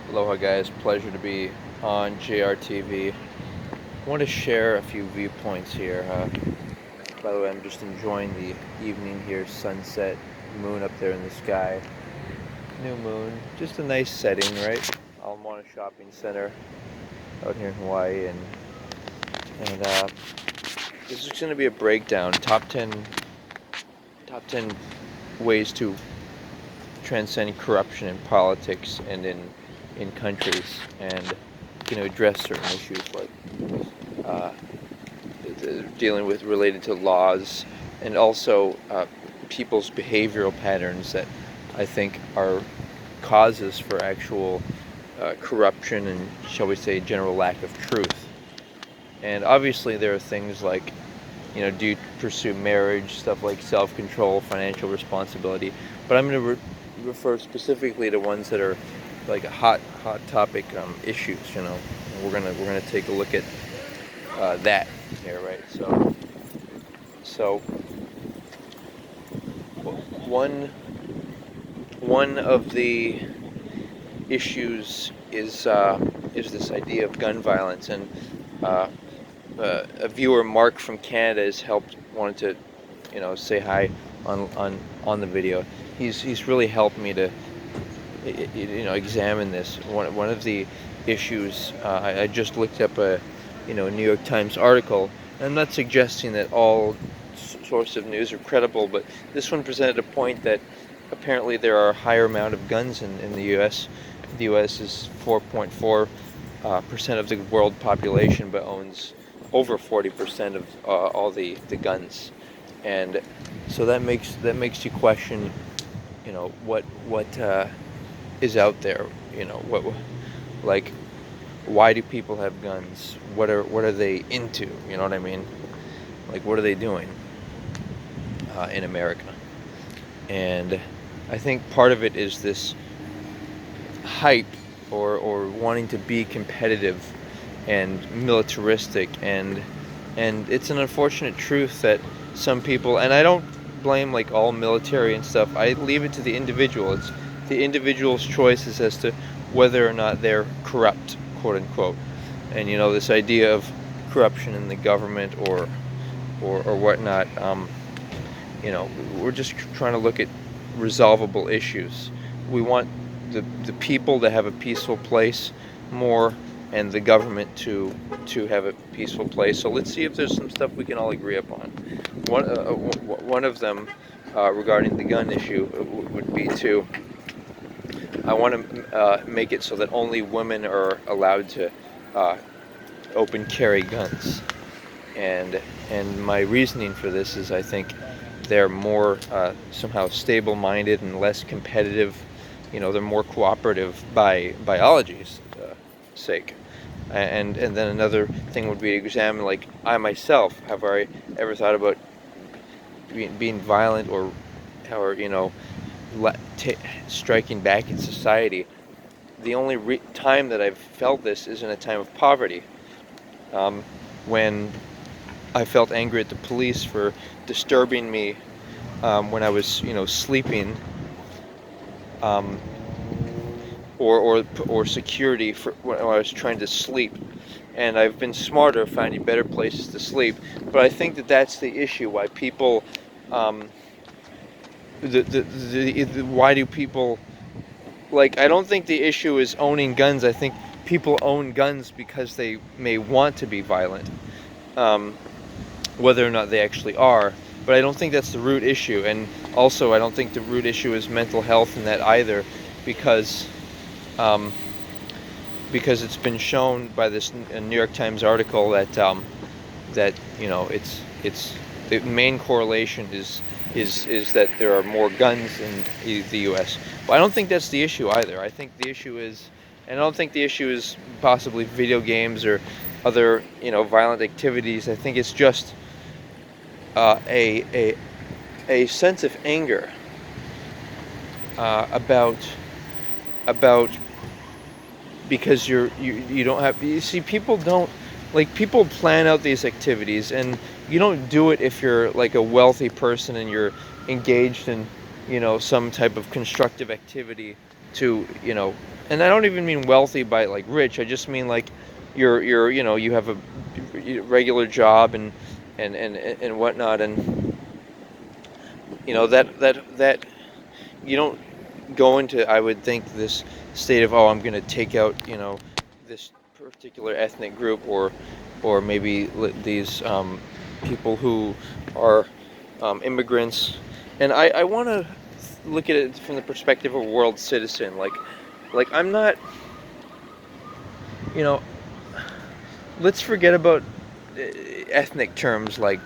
Aloha guys, pleasure to be on JRTV. I want to share a few viewpoints here. By the way, I'm just enjoying the evening here, sunset, moon up there in the sky, new moon, just a nice setting, right? I'm on a shopping center out here in Hawaii, and this is going to be a breakdown, top 10 ways to transcend corruption in politics and in countries, and address certain issues like uh, dealing with related to laws, and also people's behavioral patterns that I think are causes for actual corruption and, shall we say, general lack of truth. And obviously there are things like, do you pursue marriage, stuff like self-control, financial responsibility, but I'm going to refer specifically to ones that are like a hot topic issues. And we're gonna take a look at that here, right? So one of the issues is this idea of gun violence, and uh, a viewer, Mark from Canada, has wanted to say hi on the video. He's really helped me to examine this. One of the issues, I just looked up a New York Times article. I'm not suggesting that all sources of news are credible, but this one presented a point that apparently there are a higher amount of guns in the U.S. The U.S. is 4.4% of the world population, but owns over 40% of all the guns, and so that makes you question, what is out there. What, like, why do people have guns? What are they into? You know what I mean? Like, what are they doing in America? And I think part of it is this hype, or wanting to be competitive and militaristic, and it's an unfortunate truth that some people, and I don't blame like all military and stuff, I leave it to the individual. It's the individual's choices as to whether or not they're corrupt, quote unquote. And this idea of corruption in the government or whatnot, we're just trying to look at resolvable issues. We want the people to have a peaceful place more, and the government to have a peaceful place. So let's see if there's some stuff we can all agree upon. One of them, regarding the gun issue, would be to, I want to make it so that only women are allowed to open carry guns. And my reasoning for this is, I think they're more somehow stable-minded and less competitive. They're more cooperative by biology's sake. And then another thing would be to examine, like, I myself, have I ever thought about being violent, or striking back in society? The only time that I've felt this is in a time of poverty, when I felt angry at the police for disturbing me when I was sleeping, or security for when I was trying to sleep. And I've been smarter, finding better places to sleep. But I think that that's the issue. Why people, why do people, like? I don't think the issue is owning guns. I think people own guns because they may want to be violent, whether or not they actually are. But I don't think that's the root issue. And also, I don't think the root issue is mental health in that either, because it's been shown by this New York Times article that it's the main correlation is that there are more guns in the U.S. But I don't think that's the issue either. I think the issue is, and I don't think the issue is possibly video games or other violent activities. I think it's just a sense of anger about because you don't have, you see, people don't, like, people plan out these activities, and you don't do it if you're like a wealthy person and you're engaged in some type of constructive activity and I don't even mean wealthy by like rich. I just mean like you have a regular job and whatnot, and that you don't go into, I would think, this state of, oh, I'm going to take out this particular ethnic group, or maybe these people who are immigrants. And I want to look at it from the perspective of a world citizen. Like I'm not, you know, let's forget about ethnic terms like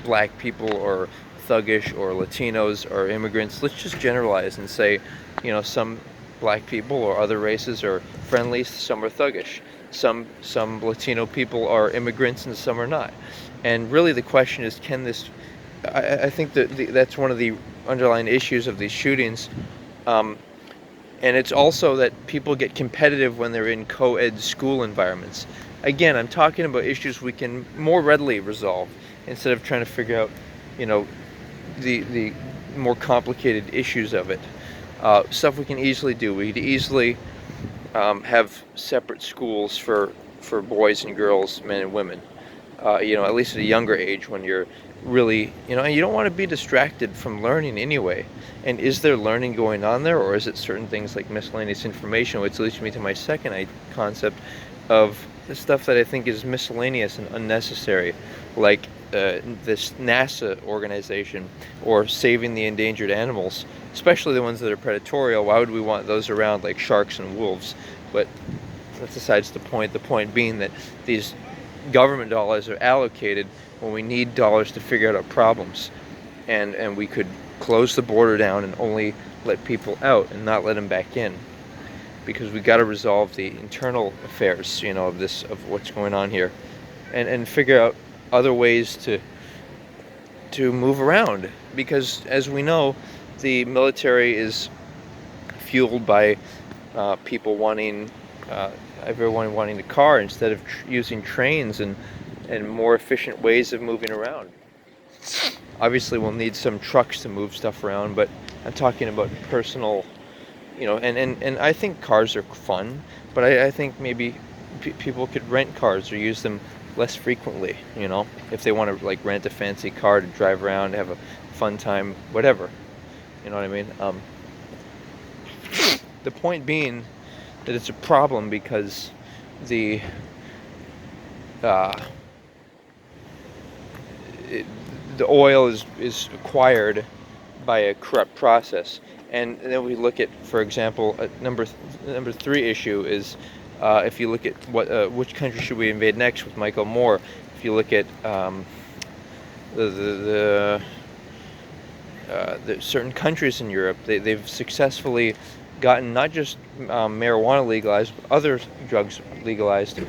black people or thuggish or Latinos or immigrants. Let's just generalize and say, some black people or other races are friendly, some are thuggish. Some Latino people are immigrants and some are not. And really the question is, can this I think that that's one of the underlying issues of these shootings. And it's also that people get competitive when they're in co-ed school environments. Again, I'm talking about issues we can more readily resolve instead of trying to figure out, you know, the more complicated issues of it. Stuff we can easily do. We could easily have separate schools for boys and girls, men and women. At least at a younger age when you're really, and you don't want to be distracted from learning anyway. And is there learning going on there, or is it certain things like miscellaneous information, which leads me to my second concept of the stuff that I think is miscellaneous and unnecessary, like this NASA organization, or saving the endangered animals, especially the ones that are predatory. Why would we want those around, like sharks and wolves? But that's besides the point. The point being that these government dollars are allocated when we need dollars to figure out our problems, and we could close the border down and only let people out and not let them back in, because we got to resolve the internal affairs, of what's going on here, and figure out other ways to move around, because as we know, the military is fueled by people wanting everyone wanting a car instead of using trains and more efficient ways of moving around. Obviously, we'll need some trucks to move stuff around, but I'm talking about personal, and I think cars are fun, but I think maybe people could rent cars or use them less frequently, if they want to like rent a fancy car to drive around, have a fun time, whatever. You know what I mean? The point being that it's a problem because the the oil is acquired by a corrupt process. And then we look at, for example, number three issue is if you look at which country should we invade next with Michael Moore. If you look at the certain countries in Europe, they've successfully gotten not just marijuana legalized, but other drugs legalized.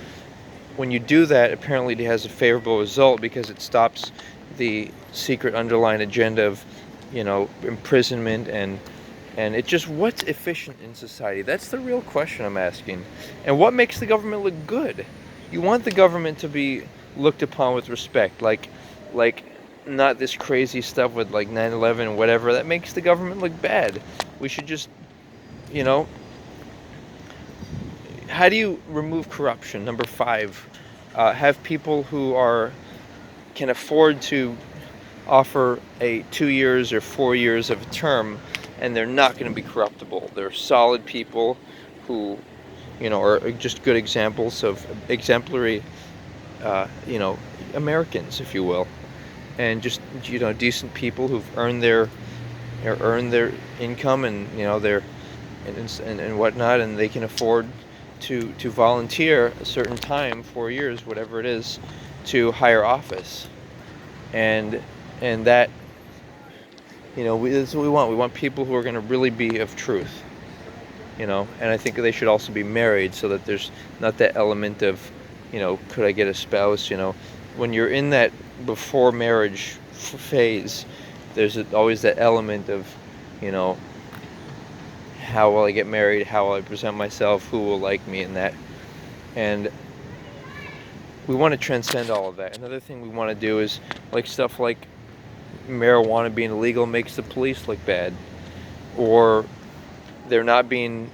When you do that, apparently it has a favorable result because it stops the secret underlying agenda of, imprisonment and it just, what's efficient in society? That's the real question I'm asking. And what makes the government look good? You want the government to be looked upon with respect, like not this crazy stuff with like 9/11 and whatever. That makes the government look bad. We should just, how do you remove corruption? Number 5, have people who can afford to offer a 2 years or 4 years of a term, and they're not going to be corruptible. They're solid people who, are just good examples of exemplary, Americans, if you will, and just, decent people who've earned their income and, their and whatnot, and they can afford to volunteer a certain time, 4 years, whatever it is, to higher office, and that, that's what we want. We want people who are going to really be of truth, and I think they should also be married so that there's not that element of, could I get a spouse? When you're in that before marriage phase, there's always that element of, how will I get married? How will I present myself? Who will like me? And that. And we want to transcend all of that. Another thing we want to do is like stuff like marijuana being illegal makes the police look bad, or there not being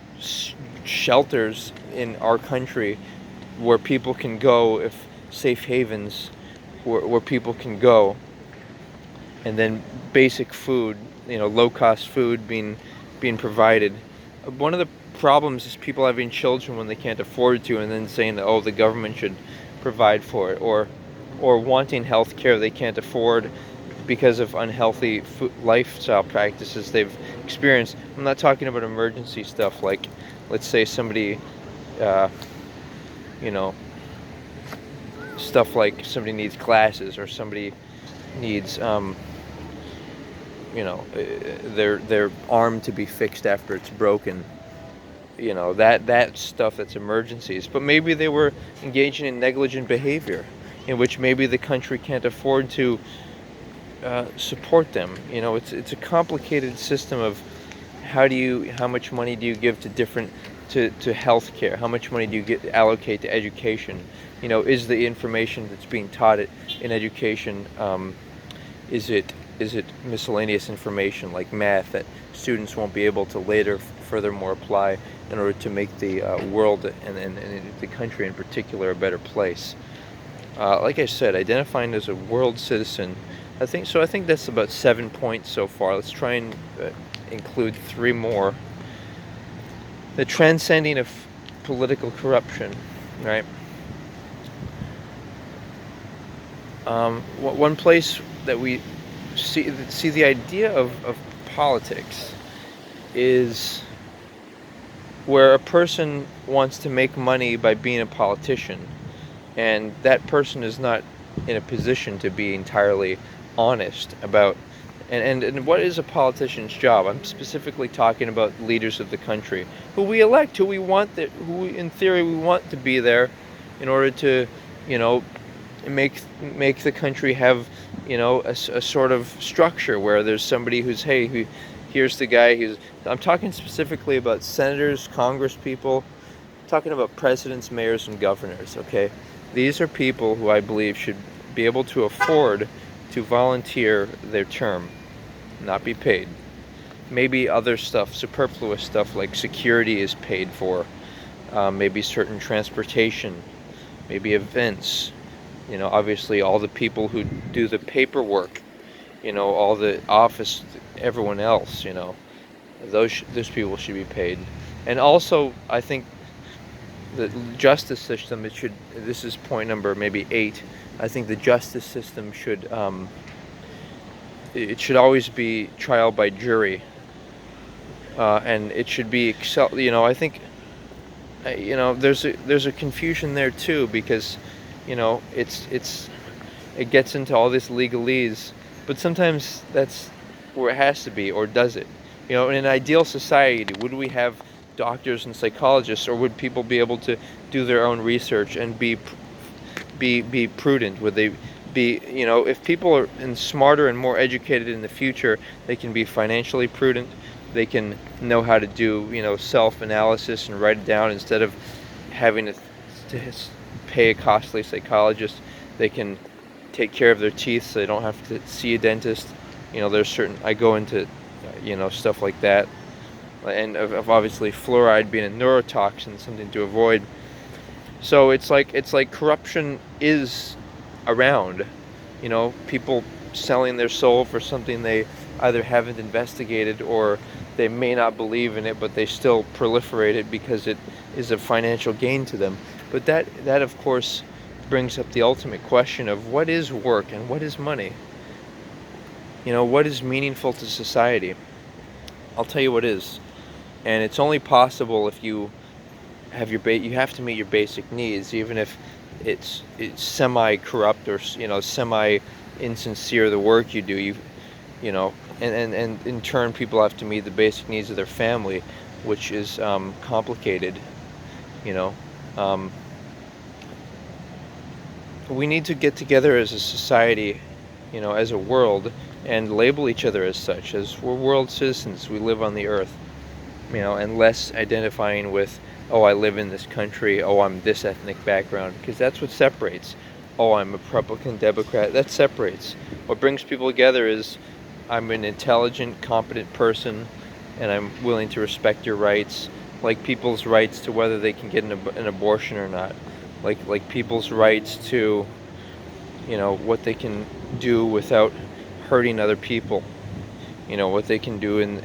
shelters in our country where people can go, if safe havens where people can go, and then basic food, low cost food being provided. One of the problems is people having children when they can't afford to, and then saying that, oh, the government should provide for it, or wanting health care they can't afford because of unhealthy lifestyle practices they've experienced. I'm not talking about emergency stuff like, let's say somebody, uh, you know, stuff like somebody needs glasses, or somebody needs, their arm to be fixed after it's broken. That stuff, that's emergencies. But maybe they were engaging in negligent behavior, in which maybe the country can't afford to support them. It's a complicated system of how much money do you give to healthcare? How much money do you allocate to education? Is the information that's being taught in education, is it miscellaneous information like math that students won't be able to later furthermore apply in order to make the world and the country in particular a better place? Like I said, identifying as a world citizen, I think that's about 7 points so far. Let's try and include 3 more. The transcending of political corruption, right? One place that we see the idea of politics is where a person wants to make money by being a politician, and that person is not in a position to be entirely honest about and what is a politician's job. I'm specifically talking about leaders of the country who we elect, who in theory we want to be there in order to make the country have a sort of structure where there's somebody here's the guy who's. I'm talking specifically about senators, congress people, talking about presidents, mayors, and governors. Okay, these are people who I believe should be able to afford to volunteer their term, not be paid. Maybe other stuff, superfluous stuff like security is paid for, maybe certain transportation, maybe events. Obviously all the people who do the paperwork, all the office, everyone else, those people should be paid. And also, I think the justice system, this is point number maybe 8. I think the justice system should always be trial by jury, and it should be I think there's a confusion there too, because it gets into all this legalese, but sometimes that's where it has to be, or does it? In an ideal society, would we have doctors and psychologists, or would people be able to do their own research and be prudent? Would they be, if people are smarter and more educated in the future, they can be financially prudent, they can know how to do self-analysis and write it down instead of having to pay a costly psychologist. They can take care of their teeth so they don't have to see a dentist. There's certain, I go into stuff like that, and of obviously fluoride being a neurotoxin, something to avoid. So it's like corruption is around, people selling their soul for something they either haven't investigated, or they may not believe in it, but they still proliferate it because it is a financial gain to them. But that of course brings up the ultimate question of what is work and what is money. What is meaningful to society? I'll tell you what is, and it's only possible if you have you have to meet your basic needs, even if it's semi-corrupt or semi-insincere the work you do. And in turn people have to meet the basic needs of their family, which is complicated. We need to get together as a society, as a world, and label each other as such, as we're world citizens. We live on the earth, and less identifying with, oh, I live in this country, oh, I'm this ethnic background, because that's what separates. Oh, I'm a Republican, Democrat, that separates. What brings people together is I'm an intelligent, competent person, and I'm willing to respect your rights, like people's rights to whether they can get an abortion or not, like people's rights to, what they can do without hurting other people, what they can do in,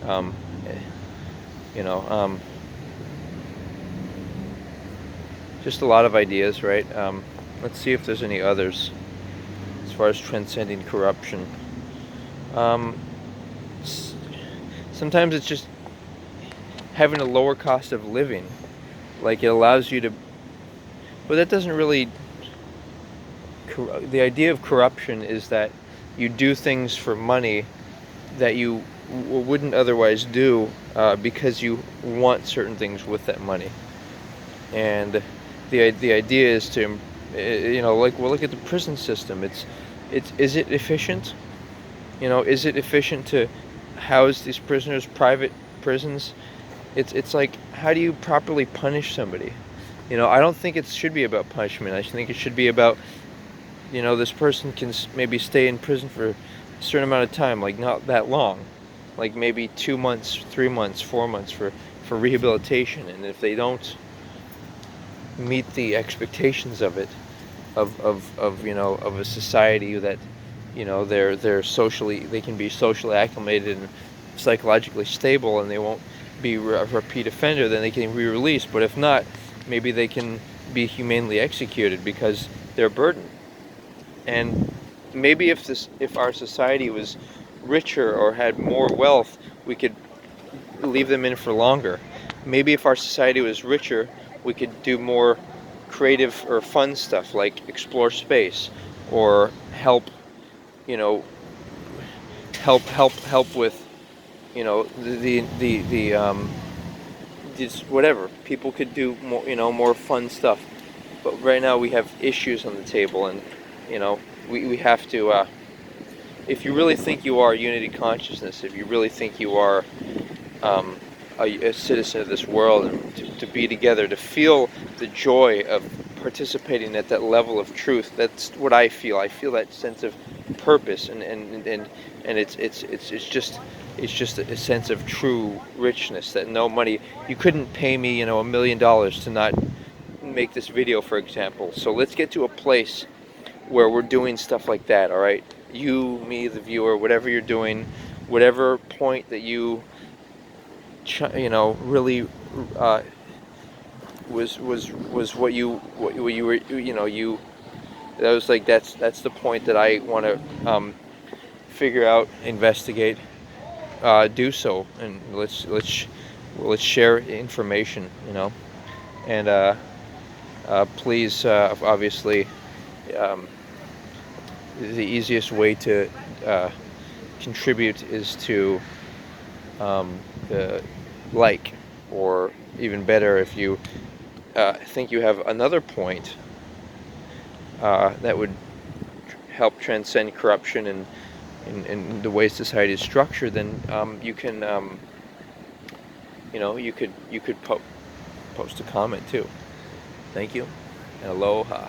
um, you know, um, just a lot of ideas, right? Let's see if there's any others as far as transcending corruption. Um, Sometimes it's just having a lower cost of living. Like, it allows you to, but that doesn't really, the idea of corruption is that you do things for money that you wouldn't otherwise do, because you want certain things with that money. And the idea is to, like, well, look at the prison system. Is it efficient? Is it efficient to house these prisoners, private prisons? It's like, how do you properly punish somebody? I don't think it should be about punishment. I think it should be about, this person can maybe stay in prison for a certain amount of time, like not that long, like maybe 2 months, 3 months, 4 months for rehabilitation. And if they don't meet the expectations of it, of a society that, they can be socially acclimated and psychologically stable, and they won't be a repeat offender, then they can be released. But if not, maybe they can be humanely executed because they're a burden. And maybe if our society was richer or had more wealth, we could leave them in for longer. Maybe if our society was richer, we could do more creative or fun stuff, like explore space, or help, you know, help with, just whatever. People could do more, more fun stuff. But right now we have issues on the table, and, we have to. If you really think you are unity consciousness, if you really think you are, a citizen of this world, and to be together, to feel the joy of participating at that level of truth. That's what I feel. I feel that sense of purpose, and it's just a sense of true richness that no money. You couldn't pay me, $1 million to not make this video, for example. So let's get to a place where we're doing stuff like that. All right, you, me, the viewer, whatever you're doing, whatever point that you really, was what you were, you that was like, that's the point that I want to, figure out, investigate, do so, and let's share information, and please, obviously, the easiest way to contribute is to, like, or even better, if you think you have another point that would help transcend corruption and the way society is structured, then you can, you could post a comment too. Thank you, and aloha.